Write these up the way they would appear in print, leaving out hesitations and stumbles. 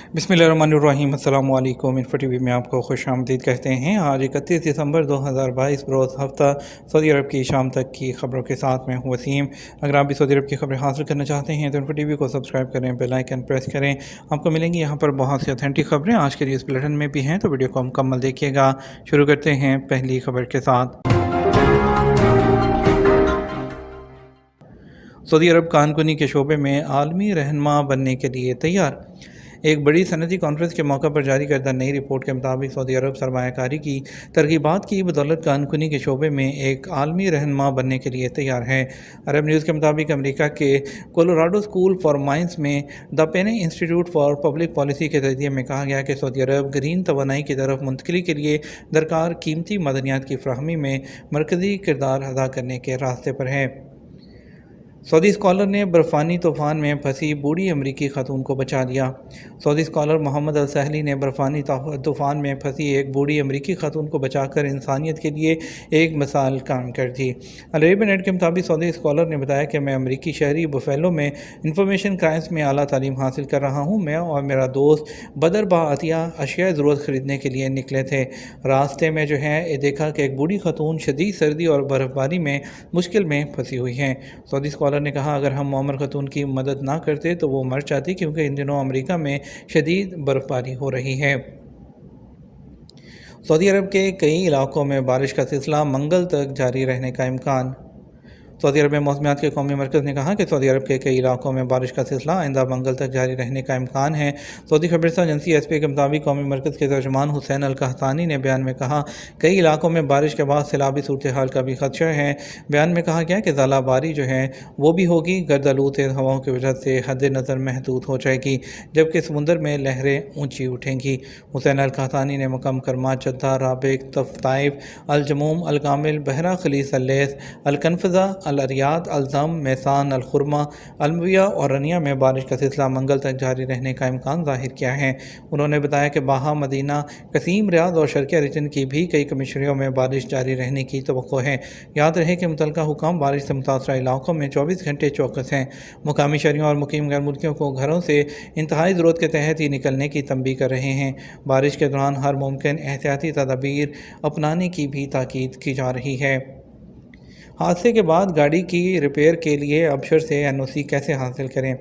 बिस्मिल्लाहिर्रहमानिर्रहीम। अस्सलाम वालेकुम। इन्फो टीवी में आपको खुश आमदीद कहते हैं। आज 31 दिसंबर 2022 रोज़ हफ्ता सऊदी अरब की शाम तक की खबरों के साथ मैं हूँ वसीम। अगर आप भी सऊदी अरब की खबरें हासिल करना चाहते हैं तो इन्फो टीवी को सब्सक्राइब करें, बेल आइकन प्रेस करें। आपको मिलेंगी यहाँ पर बहुत सी ऑथेंटिक खबरें आज के न्यूज़ बुलेटिन में भी हैं, तो वीडियो को मुकम्मल देखिएगा। शुरू करते हैं पहली खबर के साथ। सऊदी अरब कानकुनी के शोबे में आलमी रहनुमा बनने के लिए तैयार। एक बड़ी सनती कॉन्फ्रेंस के मौका पर जारी करदा नई रिपोर्ट के मुताबिक सऊदी अरब सरमायाकारी की तरगीबात की बदौलत कानकुनी के शोबे में एक आलमी रहनुमा बनने के लिए तैयार है। अरब न्यूज़ के मुताबिक अमेरिका के कोलोराडो स्कूल फॉर माइंस में द पेने इंस्टीट्यूट फॉर पब्लिक पॉलिसी के तजिए में कहा गया कि सऊदी अरब ग्रीन तवानाई की तरफ मुंतकली के लिए दरकार कीमती मदनियात की फ्राहमी में मरकज़ी किरदार अदा करने के रास्ते पर है। सऊदी स्कॉलर ने बर्फ़ानी तूफ़ान में फंसी बूढ़ी अमरीकी खातून को बचा लिया। सऊदी स्कॉलर मोहम्मद अल सहली ने बर्फ़ानी तूफ़ान में फंसी एक बूढ़ी अमरीकी खातून को बचाकर इंसानियत के लिए एक मिसाल कायम कर दी। अरेबियन नेट के मुताबिक सऊदी स्कॉलर ने बताया कि मैं अमरीकी शहरी बुफेलो में इंफॉर्मेशन क्राइम्स में आला तालीम हासिल कर रहा हूँ। मैं और मेरा दोस्त बदर बातिया अशिया ज़रूरत ख़रीदने के लिए निकले थे। रास्ते में जो है देखा कि एक बूढ़ी खातून शदीद सर्दी और बर्फ़बारी में मुश्किल में फंसी हुई हैं। सऊदी स्कॉलर ने कहा, अगर हम मोमर खातून की मदद ना करते तो वो मर जाती, क्योंकि इन दिनों अमेरिका में शदीद बर्फबारी हो रही है। सऊदी अरब के कई इलाकों में बारिश का सिलसिला मंगल तक जारी रहने का इम्कान। सऊदी अरब में मौसमियात के कौमी मरकज़ ने कहा कि सऊदी अरब के कई इलाकों में बारिश का सिलसिला आइंदा मंगल तक जारी रहने का इम्कान है। सऊदी खबरसां एजेंसी एसपी के मुताबिक कौमी मरकज़ के तर्जुमान हुसैन अल कहतानी ने बयान में कहा, कई इलाकों में बारिश के बाद सैलाबी सूरत हाल का भी खदशा है। बयान में कहा गया कि ज़ालाबारी जो है वो भी होगी। गर्दालू तेज़ हवाओं की वजह से हद नज़र महदूद हो जाएगी, जबकि समुंदर में लहरें ऊँची उठेंगी। हुसैन अल कहतानी ने मकम करमा, जद्दा, राबिक, तफ़ताइफ, अल जमूम, अल कामिल, बहरा खलीस, अल्लैस, अल कनफज़ा, अल अरियाद, अल-ज़म, मैसान, अल खुरमा, अलमविया और रनिया में बारिश का सिलसिला मंगल तक जारी रहने का इम्कान ज़ाहिर किया है। उन्होंने बताया कि बाहा, मदीना, कसीम, रियाद और शर्किया रीजन की भी कई कमिश्नरियों में बारिश जारी रहने की तवक्को है। याद रहे कि मुतल्लिका हुकाम बारिश से मुतासरा इलाकों में 24 घंटे चौकस हैं। मुकामी शहरियों और मुकीम गैर मुल्कियों को घरों से इंतहाई ज़रूरत के तहत ही निकलने की तंबीह कर रहे हैं। बारिश के दौरान हर मुमकिन एहतियाती तदाबीर अपनाने की भी ताकीद की जा रही है। हादसे के बाद गाड़ी की रिपेयर के लिए अबशर से एनओसी कैसे हासिल करें।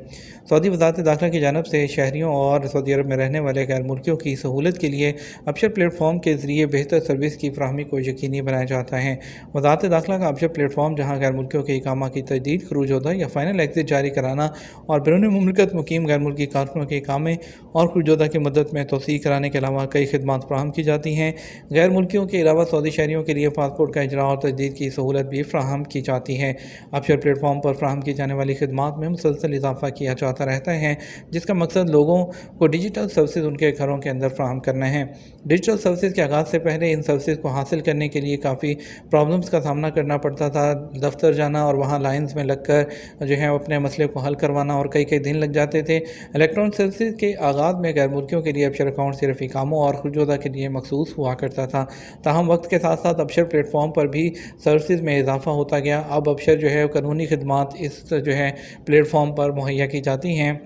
सऊदी वज़ारत दाखिला की जानब से शहरियों और सऊदी अरब में रहने वाले गैर मुल्कियों की सहूलत के लिए अबशर प्लेटफॉर्म के ज़रिए बेहतर सर्विस की फ्राहमी को यकीनी बनाया जाता है। वज़ारत दाखिला का अबशर प्लेटफॉर्म, जहाँ गैर मुल्कियों के इकामा की तजदीद, खरूज होदा या फ़ाइनल एग्जिट जारी कराना और बैरून मुमलिकत मुकीम गैर मुल्की कारकुनों के इकामे और खरूज होदा की मदद में तोसी कराने के अलावा कई खिदमात फ्राहम की जाती हैं। गैर मुल्कियों के अलावा सऊदी शहरियों के लिए पासपोर्ट का इजरा और तजदीद की सहूलत भी फ्राहम की जाती है। अबशर प्लेटफॉर्म पर फ्राहम की जाने वाली खिदमात में मुसलसल इजाफा किया जाता रहता है, जिसका मकसद लोगों को डिजिटल सर्विसेज उनके घरों के अंदर फ्राहम करना है। डिजिटल सर्विसेज के आगाज़ से पहले इन सर्विसेज को हासिल करने के लिए काफ़ी प्रॉब्लम्स का सामना करना पड़ता था। दफ्तर जाना और वहाँ लाइंस में लगकर जो है अपने मसले को हल करवाना और कई दिन लग जाते थे। इलेक्ट्रॉनिक सर्विसेज के आगाज़ में गैर मुल्कियों के लिए अबशर अकाउंट सिर्फ इकामों और खुर्जोदा के लिए मखसूस हुआ करता था। ताहम वक्त के साथ साथ अबशर प्लेटफॉर्म पर भी सर्विसेज में इजाफा होता गया। अब अबशर जो है कानूनी खिदमात इस जो है प्लेटफॉर्म पर मुहैया की जाती हैं।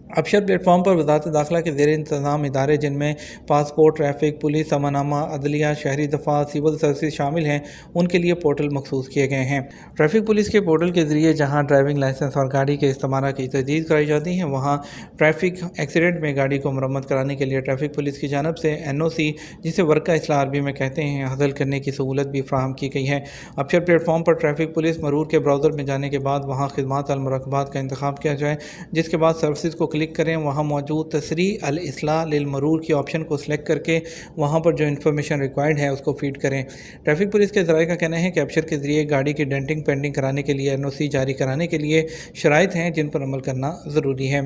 अबशर प्लेटफॉर्म पर वज़ारत दाखिला के ज़ेर इंतज़ाम इदारे, जिनमें पासपोर्ट, ट्रैफिक, पुलिस, अमनामा, अदलिया, शहरी दफ़ा, सिविल सर्विस शामिल हैं, उनके लिए पोर्टल मखसूस किए गए हैं। ट्रैफिक पुलिस के पोर्टल के ज़रिए जहां ड्राइविंग लाइसेंस और गाड़ी के इस्तेमाल की तजदीद कराई जाती है, वहां ट्रैफिक एक्सीडेंट में गाड़ी को मरम्मत कराने के लिए ट्रैफिक पुलिस की जानब से एनओसी, जिसे वर्का इस्लाह अरबी में कहते हैं, हासिल करने की सहूलत भी फ्राहम की गई है। अबशर प्लेटफॉर्म पर ट्रैफिक पुलिस मरूर के ब्राउज़र में जाने के बाद वहाँ खिदमात अल मुराकबात का इंतखाब किया जाए, जिसके बाद सर्विसेज को क्लिक करें। वहाँ मौजूद तसरी अल इस्लाह लिल मरूर की ऑप्शन को सिलेक्ट करके वहाँ पर जो इन्फॉर्मेशन रिक्वायर्ड है उसको फीड करें। ट्रैफिक पुलिस के ज़राए का कहना है कि अबशर के ज़रिए गाड़ी की डेंटिंग पेंटिंग कराने के लिए एनओसी जारी कराने के लिए शराइत हैं, जिन पर अमल करना ज़रूरी है।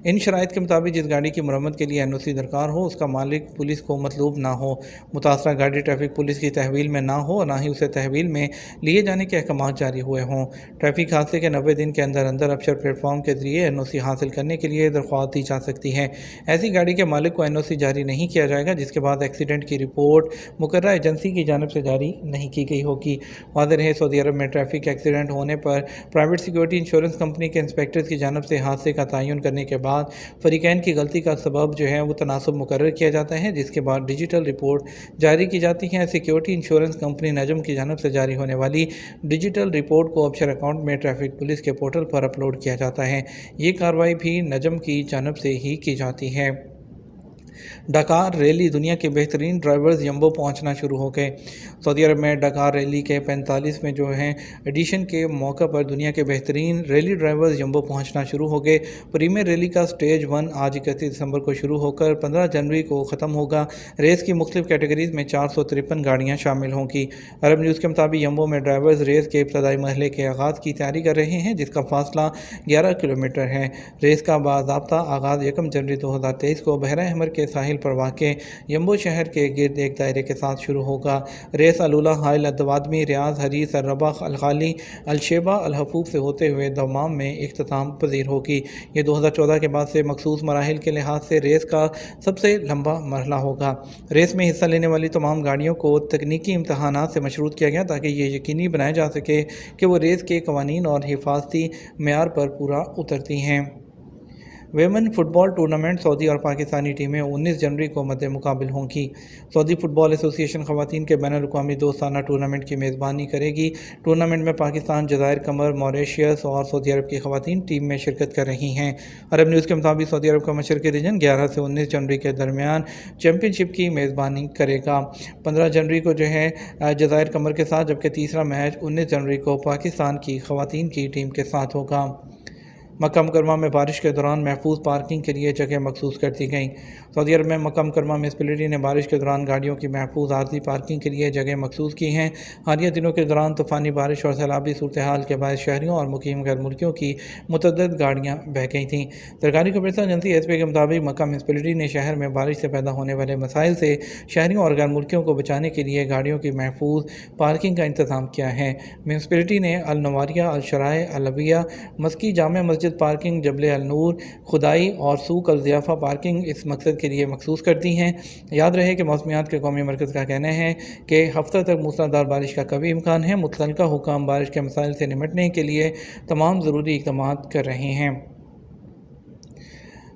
इन शराइत के मुताबिक जिस गाड़ी की मरम्मत के लिए एनओसी दरकार हो, उसका मालिक पुलिस को मतलूब ना हो, मुतासरा गाड़ी ट्रैफिक पुलिस की तहवील में ना हो, ना ही उसे तहवील में लिए जाने के अहकाम जारी हुए हों। ट्रैफिक हादसे के 90 दिन के अंदर अंदर अबशर प्लेटफॉर्म के ज़रिए एनओसी हासिल करने के लिए درخواست دی جا سکتی ہے۔ ایسی گاڑی کے مالک کو NOC جاری نہیں کیا جائے گا جس کے بعد ایکسیڈنٹ کی رپورٹ مقررہ ایجنسی کی جانب سے جاری نہیں کی گئی ہوگی۔ واضح رہے سعودی عرب میں ٹریفک ایکسیڈنٹ ہونے پر پرائیویٹ سیکیورٹی انشورنس کمپنی کے انسپیکٹرز کی جانب سے حادثے کا تعین کرنے کے بعد فریقین کی غلطی کا سبب جو ہے وہ تناسب مقرر کیا جاتا ہے، جس کے بعد ڈیجیٹل رپورٹ جاری کی جاتی ہے۔ سیکیورٹی انشورنس کمپنی نجم کی جانب سے جاری ہونے والی ڈیجیٹل رپورٹ کو آبشر اکاؤنٹ میں ٹریفک پولیس کے پورٹل پر اپلوڈ کیا جاتا ہے۔ یہ کارروائی بھی نجم کی جانب سے ہی کی جاتی ہے۔ ڈکار ریلی دنیا کے بہترین ڈرائیورز یمبو پہنچنا شروع ہو گئے۔ سعودی عرب میں ڈکار ریلی کے 45ویں جو ہیں ایڈیشن کے موقع پر دنیا کے بہترین ریلی ڈرائیورز یمبو پہنچنا شروع ہو گئے۔ پریمیئر ریلی کا سٹیج 1 آج 31 دسمبر کو شروع ہو کر 15 جنوری کو ختم ہوگا۔ ریس کی مختلف کیٹیگریز میں 453 گاڑیاں شامل ہوں گی۔ عرب نیوز کے مطابق یمبو میں ڈرائیورز ریس کے ابتدائی مرحلے کے آغاز کی تیاری کر رہے ہیں، جس کا فاصلہ 11 کلومیٹر ہے۔ ریس کا باضابطہ آغاز 1 جنوری 2023 کو بحیرہ احمر کے ساحل پر واقع یمبو شہر کے گرد ایک دائرے کے ساتھ شروع ہوگا۔ ریس الولا، حائل، الدوادمی، ریاض، حریث، الرباخ، الخالی، الشیبہ، الحفوف سے ہوتے ہوئے دمام میں اختتام پذیر ہوگی۔ یہ 2014 کے بعد سے مخصوص مراحل کے لحاظ سے ریس کا سب سے لمبا مرحلہ ہوگا۔ ریس میں حصہ لینے والی تمام گاڑیوں کو تکنیکی امتحانات سے مشروط کیا گیا تاکہ یہ یقینی بنایا جا سکے کہ وہ ریس کے قوانین اور حفاظتی معیار پر پورا اترتی ہیں۔ ویمن فٹ بال ٹورنامنٹ سعودی اور پاکستانی ٹیمیں 19 جنوری کو مد مقابل ہوں گی۔ سعودی فٹ بال ایسوسی ایشن خواتین کے بین الاقوامی دوستانہ ٹورنامنٹ کی میزبانی کرے گی۔ ٹورنامنٹ میں پاکستان، جزائر قمر، موریشیس اور سعودی عرب کی خواتین ٹیم میں شرکت کر رہی ہیں۔ عرب نیوز کے مطابق سعودی عرب کا مشرقی ریجن 11 سے 19 جنوری کے درمیان چیمپئن شپ کی میزبانی کرے گا۔ 15 جنوری کو جو ہے جزائر قمر کے ساتھ، جبکہ تیسرا میچ 19 جنوری کو پاکستان کی خواتین کی ٹیم کے ساتھ ہوگا۔ مکہ مکرمہ میں بارش کے دوران محفوظ پارکنگ کے لیے جگہ مخصوص کر دی گئیں۔ سعودی عرب میں مکہ مکرمہ میونسپلٹی نے بارش کے دوران گاڑیوں کی محفوظ عارضی پارکنگ کے لیے جگہ مخصوص کی ہیں۔ حالیہ دنوں کے دوران طوفانی بارش اور سیلابی صورتحال کے باعث شہریوں اور مقیم غیر ملکیوں کی متعدد گاڑیاں بہہ گئی تھیں۔ سرکاری خبررساں ایجنسی AFP کے مطابق مکہ میونسپلٹی نے شہر میں بارش سے پیدا ہونے والے مسائل سے شہریوں اور غیر ملکیوں کو بچانے کے لیے گاڑیوں کی محفوظ پارکنگ کا انتظام کیا ہے۔ میونسپلٹی نے النواریہ، الشرائع، العویہ، مسکی جامع مسجد پارکنگ، جبل النور، خدائی اور سوق الضیافہ پارکنگ اس مقصد کے لیے مخصوص کر دی ہیں۔ یاد رہے کہ موسمیات کے قومی مرکز کا کہنا ہے کہ ہفتہ تک موسلادھار بارش کا قوی امکان ہے۔ متعلقہ حکام بارش کے مسائل سے نمٹنے کے لیے تمام ضروری اقدامات کر رہے ہیں۔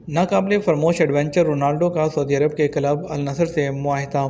ناقابل فراموش ایڈونچر رونالڈو کا سعودی عرب کے کلب النصر سے معاہدہ۔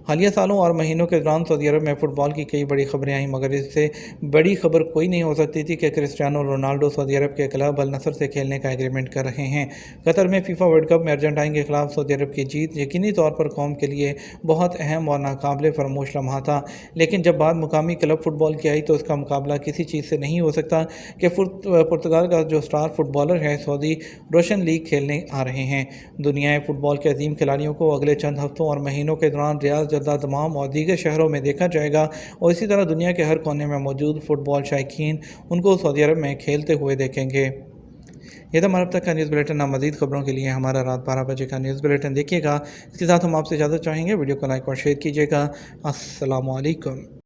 حالیہ سالوں اور مہینوں کے دوران سعودی عرب میں فٹ بال کی کئی بڑی خبریں آئیں، مگر اس سے بڑی خبر کوئی نہیں ہو سکتی تھی کہ کرسٹیانو رونالڈو سعودی عرب کے کلب النصر سے کھیلنے کا ایگریمنٹ کر رہے ہیں۔ قطر میں فیفا ورلڈ کپ میں ارجنٹائن کے خلاف سعودی عرب کی جیت یقینی طور پر قوم کے لیے بہت اہم اور ناقابل فراموش لمحہ تھا، لیکن جب بات مقامی کلب فٹ بال کی آئی تو اس کا مقابلہ کسی چیز سے نہیں ہو سکتا کہ پرتگال کا جو سٹار فٹ بالر ہے سعودی روشن لیگ کھیلنے آ رہے ہیں۔ دنیا فٹ بال کے عظیم کھلاڑیوں کو اگلے چند ہفتوں اور مہینوں کے دوران ریاض، جدہ، دمام اور دیگر شہروں میں دیکھا جائے گا، اور اسی طرح دنیا کے ہر کونے میں موجود فٹ بال شائقین ان کو سعودی عرب میں کھیلتے ہوئے دیکھیں گے۔ یہ تھا ہمارا اب تک کا نیوز بلیٹن۔ مزید خبروں کے لیے ہمارا رات 12 بجے کا نیوز بلیٹن دیکھیے گا۔ اس کے ساتھ ہم آپ سے اجازت چاہیں گے، ویڈیو کو لائک اور شیئر کیجیے گا۔ السلام علیکم۔